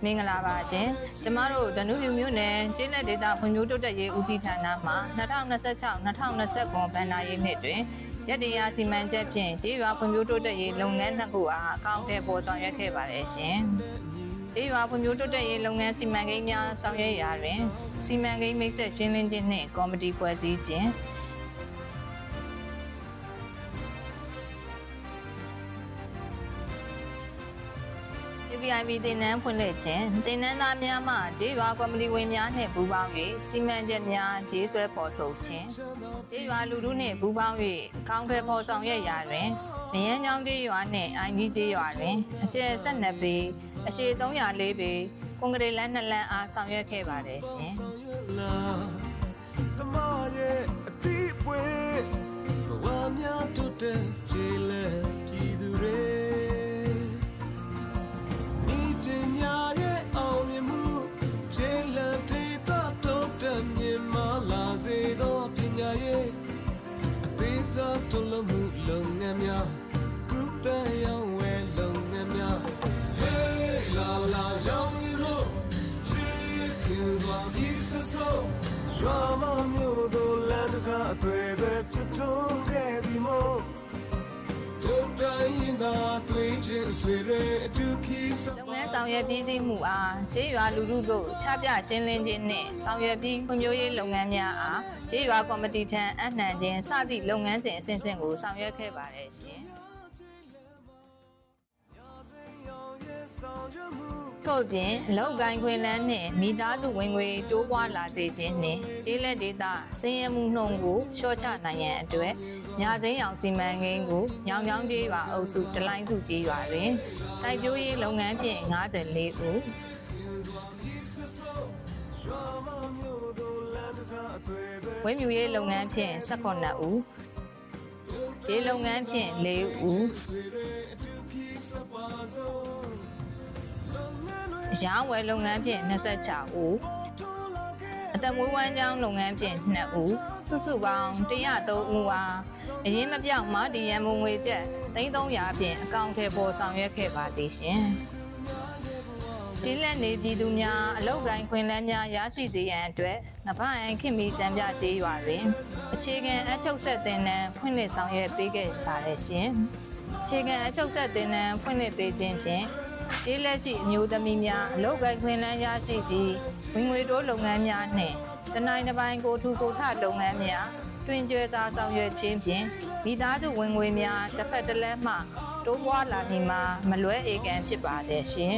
မင်္ဂလာပါရှင်ကျမတို့ဒနုပြူမျိုးနယ်ကျေးလက်ဒေသဖွံ့ဖြိုးတိုးတက်ရေးဦးစီးဌာနမှ2026-2029ဘဏ္ဍာရေးနှစ်တွင်ရတရာစီမံချက်ဖြင့်ကျေးရွာဖွံ့ဖြိုးတိုးတက်ရေးလုပ်ငန်းနှစ်ခုအားအကောင့်ထဲပေါ်ဆောင်ရွက်ခဲ့ပါတယ်ရှင်ကျေးရွာဖွံ့ဖြိုးတိုးတက်ရေးလုပ်ငန်းစီမံကိန်းများဆောင်ရွက်ရာတွင်စီမံကိန်းမိတ်ဆက်ရှင်းလင်းခြင်းနှင့်ကော်မတီဖွဲ့စည်းခြင်းVIP တင်နန်းဖွင့်လှစ်ခြင်းတင်နန်းသားများမှကျေးရွာကော်မတီဝင်များနှင့်ပူးပေါင်း၍စီမံချက်များရေးဆွဲပေါ်ထုတ်ခြင်းကျေးရွာလူထုနှင့်ပူးပေါင်း၍ကောင်းထွယ်ဖော်ဆောင်ရွက်ရာတွင်မယန်းချောင်းကျေးရွာနှင့်အိုင်ကြီးကျေးရွာတွင်အကျယ်12ပေအရှည်304ပေကွန်ကရစ်လမ်း2လမ်းအားဆောင်ရွက်ခဲ့ပါတယ်ရှင်သမားရဲ့အတိအပွင့်ဘဝများတို့တဲ့ခြေလက်ပြည်သူတွေတော်လုံးမှုလုံငန်းများကုသရောင်းဝယ်လုံငန်းများ Hey la la ရောင်းရင်လို့ချစ်ခင်စွာဒီဆဆိုရွာမမျိုးတို့လမ်းတစ်ခါအတွေ့တွေဖြစ်ထွန်းခဲ့ပြီမို့တို့တိုင်းသာတွေ့ချင်းဆွေတွေအတူခီးစလုပ်ငန်းဆောင်ရွက်ပြီးစီးမှုအားကျေးရွာလူထုတို့ချပြရှင်းလင်းခြင်းနှင့်ဆောင်ရွက်ပြီးဖွံ့ဖြိုးရေးလုပ်ငန်းများအားကျေးရွာကော်မတီထံအနှံခြင်းစသည့်လုပ်ငန်းစဉ်အဆင့်ဆင့်ကိုဆောင်ရွက်ခဲ့ပါတယ်ရှင်ထို့ပြင်အလုပ်ကိုင်းခွင်လန်းနှင့်မိသားစုဝင်ငွေတိုးပွားလာစေခြင်းနှင့်ကျေးလက်ဒေသစည်ရမှုနှုန်းကိုလျှော့ချနိုင်ရန်အတွက်ညာစိမ်းအောင်စီမံကိန်းကိုညောင်ချောင်းကျေးရွာအုပ်စုတလိုင်းစုကျေးရွာတွင်စိုက်ပျိုးရေးလုပ်ငန်းဖြင့်54ဦးဝင်းမြူရေးလုပ်ငန်းဖြင့်18ဦးကျေးလုပ်ငန်းဖြင့်4ဦးအရောင်းဝယ်လုပ်ငန်းဖြင့်26ဦးအသက်မွေးဝမ်းကျောင်းလုပ်ငန်းဖြင့်2ဦးစုစုပေါင်း103ဦးအားအရင်မပြောက်မဒီရန်မုံငွေကျပ်300ဖြင့်အကောင့်ထဲပေါ်ဆောင်ရွက်ခဲ့ပါသည်ရှင်ကျေးလက်နေပြည်သူများအလုပ်ကိုင်းခွင်လန်းများရရှိစေရန်အတွက်ငပအိုင်ခင်မီစံပြကျေးရွာတွင်အခြေခံအချုပ်ဆက်တင်နန်းဖွင့်လှစ်ဆောင်ရွက်ပေးခဲ့ပါတယ်ရှင်အခြေခံအချုပ်ဆက်တင်နန်းဖွင့်လှစ်ပေးခြင်းဖြင့်ကျေးလက်ရှိအမျိုးသမီးများအလုပ်ကိုင်းခွင်လန်းရရှိပြီးဝင်ငွေတိုးလုပ်ငန်းများနှင့်တနိုင်တစ်ပိုင်းကိုထူကိုထလုပ်ငန်းများတွင်ကျဲစားဆောင်ရွက်ခြင်းဖြင့်မိသားစုဝင်ငွေများတစ်ဖက်တစ်လက်မှတိုးပွားလာနေမှာမလွဲဧကန်ဖြစ်ပါတယ်ရှင်